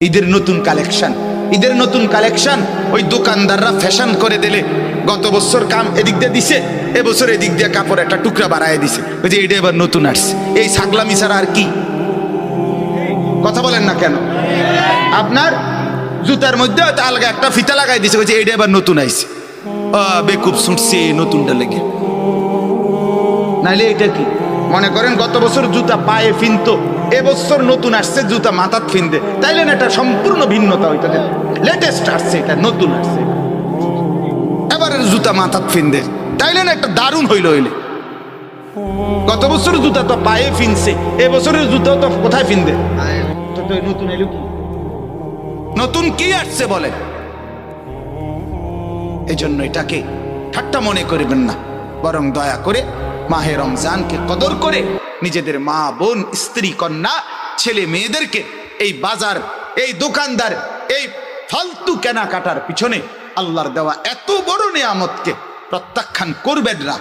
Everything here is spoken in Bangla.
ঈদের নতুন কালেকশন, ঈদের নতুন কালেকশন। ওই দোকানদাররা ফ্যাশন করে দিলে, গত বছর কাম এদিক দিয়ে দিছে, এবছর এদিক দিয়ে কাপড় একটা টুকরা বাড়ায় দিছে, ওই যে এটা এবার নতুন আসছে। এই ছাগলামি ছাড়া আর কি? কথা বলেন না কেন? আপনার জুতার মধ্যে হয়তো আলগা একটা ফিতা লাগাই দিছে, ওই যে এটা এবার নতুন আইছে। বেকুব ছুটছে নতুনটা লেগে। নাইলে এটা কি মনে করেন গত বছর জুতা পায়ে ফিনতো, এবছর নতুন আসছে জুতা মাথাত ফিনদে, তাইলে না এটা সম্পূর্ণ ভিন্নতা হইতে। লেটেস্ট আসছে, এটা নতুন আসছে, এবারে জুতা মাথাত ফিনদে, তাইলে না একটা দারুণ হইল। হইলে গত বছর জুতা তো পায়ে ফিনছে, এবছরের জুতা তো কোথায় ফিনদে? নতুন এলো কি? নতুন কি আসছে বলে? এই জন্য এটাকে ঠাট্টা মনে করবেন না, বরং দয়া করে মাহে রমজানকে কদর করে নিজেদের মা বোন স্ত্রী কন্যা ছেলে মেয়েদেরকে এই বাজার, এই দোকানদার, এই ফালতু কেনাকাটার পিছনে আল্লাহর দেওয়া এত বড় নিয়ামতকে প্রত্যাখ্যান করবেন না।